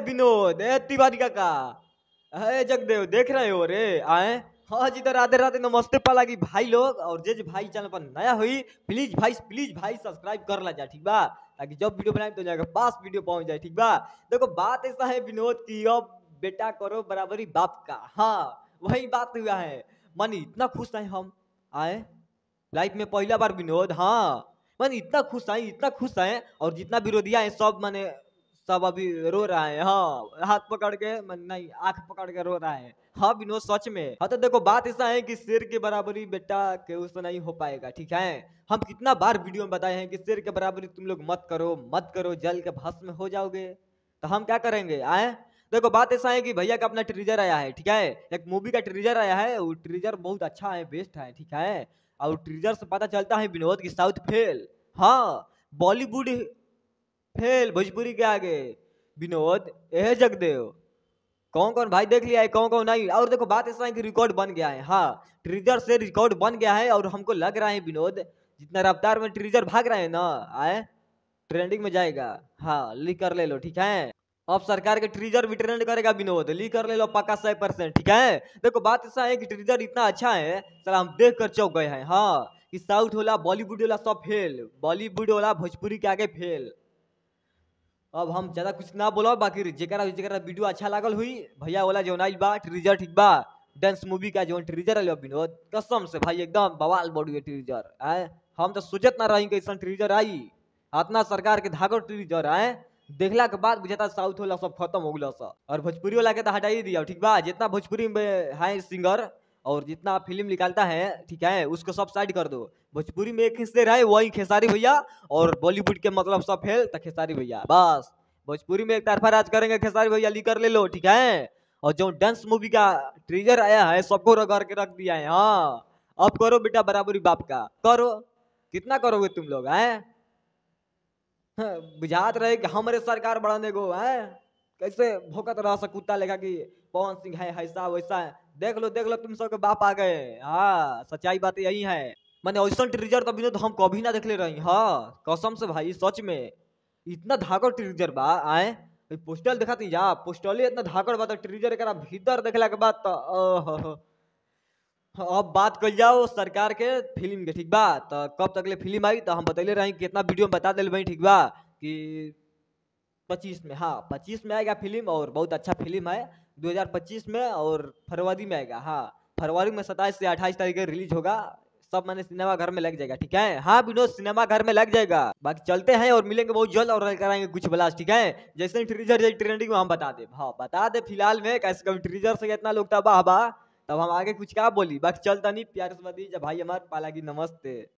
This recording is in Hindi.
विनोद, ए तिवारी काका, है जगदेव, देख रहे हो रे आए। हाँ जी, तो राधे राधे, नमस्ते पाला की भाई लोग। और जे भाई चैनल पर नया हुई प्लीज भाई सब्सक्राइब कर ला जा, ठीक बा, ताकि जब वीडियो बनाए तो जाएगा पास वीडियो पहुंच जाए, ठीक बा। देखो बात ऐसा है विनोद की, अब बेटा करो बराबरी बाप का, हाँ वही बात हुआ है। मन इतना खुश है हम आए लाइफ में पहला बार विनोद, हाँ मन इतना खुश है। और जितना विरोधिया है सब माने सब अभी रो रहा है, हाँ हाथ पकड़ के नहीं आंख पकड़ के रो रहा है। हाँ विनोद सच में। हाँ तो देखो बात ऐसा है कि शेर के बराबरी बेटा के उससे नहीं हो पाएगा, ठीक है। हम कितना बार वीडियो में बताए हैं कि शेर के बराबरी तुम लोग मत करो जल के भस्म हो जाओगे। तो हम क्या करेंगे आए। देखो बात ऐसा है कि भैया का अपना ट्रीजर आया है, ठीक है, एक मूवी का ट्रीजर आया है। वो ट्रीजर बहुत अच्छा है, बेस्ट है, ठीक है। और ट्रीजर से पता चलता है विनोद की साउथ फेल, हाँ बॉलीवुड फेल भोजपुरी के आगे। विनोद एह जगदेव, कौन कौन भाई देख लिया है, कौन कौन नहीं। और देखो बात ऐसा है कि रिकॉर्ड बन गया है, हाँ ट्रीजर से रिकॉर्ड बन गया है। और हमको लग रहा है विनोद जितना रफ्तार में ट्रीजर भाग रहे हैं ना आए, ट्रेंडिंग में जाएगा। हाँ लीक कर ले लो, ठीक है। अब सरकार के ट्रीजर भी ट्रेंड करेगा विनोद, लीक कर ले लो पक्का 100%, ठीक है। देखो बात ऐसा है कि ट्रीजर इतना अच्छा है, सर हम देख कर चौंक गए हैं, हाँ कि साउथ वाला बॉलीवुड वाला सब फेल, बॉलीवुड वाला भोजपुरी के आगे फेल। अब हम ज्यादा कुछ ना बोलो, बाकी जेकरा जेकरा वीडियो अच्छा लागल हुई भैया वाला जो नाइल बा ट्रीजर, ठीक बा, डांस मूवी का जो ट्रीजर है विनोद, कसम से भाई एकदम बवाल बॉडी है ट्रीजर आए। हम तो सोचत ना रही कि ऐसा ट्रीजर आई, इतना सरकार के धागो ट्रीजर आए। देखला के बाद बुझाता साउथ वाला सब खत्म हो गया सा, और भोजपुरी वाला के तो हटा ही दिया, ठीक बा। जितना भोजपुरी में है सिंगर और जितना फिल्म निकालता है, ठीक है, उसको सब साइड कर दो। भोजपुरी में एक हिस्से रहे वही खेसारी भैया, और बॉलीवुड के मतलब सब फेल तो खेसारी भैया, बस भोजपुरी में एक तरफा राज करेंगे खेसारी भैया, ली कर ले लो, ठीक है। और जो डांस मूवी का ट्रीजर आया है सबको रगड़ के रख दिया है, हाँ अब करो बेटा बराबरी बाप का, करो कितना करोगे तुम लोग हैं। बुझात रहे कि हमारे सरकार बढ़ाने को है, कैसे भोकत रहा सा कुत्ता लेगा कि पवन सिंह है ऐसा वैसा है। देख लो तुम सबके बाप आ गए, हाँ सच्चाई बात यही है। मैंने ऐसा ट्रीजर तो अभी तो हम कभी ना देख ले रही, हाँ कसम से भाई सच में इतना धाकड़ ट्रीजर बा आए। पोस्टल देखा थी जा, पोस्टल इतना धाकड़ बा, तो ट्रीजर एक भीतर देखला के बाद तो अब बात कर जाओ सरकार के फिल्म के, ठीक बा। तो कब तक ले फिल्म आई तो हम बतैले रही, कितना वीडियो में बता दिल भाई, ठीक बा, कि 25 में, हाँ 25 में आएगा फिल्म, और बहुत अच्छा फिल्म है 2025 में, और फरवरी में आएगा, हाँ फरवरी में 27 से 28 तारीख रिलीज होगा। सब मैंने सिनेमा घर में लग जाएगा, ठीक है, हाँ विनोद सिनेमा घर में लग जाएगा। बाकी चलते हैं और मिलेंगे बहुत जल्द, और कराएंगे कुछ ब्लास्ट, ठीक है। जैसे ट्रीजर ट्रेंडिंग में हम बता दे, हाँ बता दे फिलहाल में, कैसे कभी ट्रीजर से इतना लोग तबाह बा, तब हम आगे कुछ क्या बोली। बाकी चलता नहीं, प्यार से बता दीजिए भाई हमारे पाला की नमस्ते।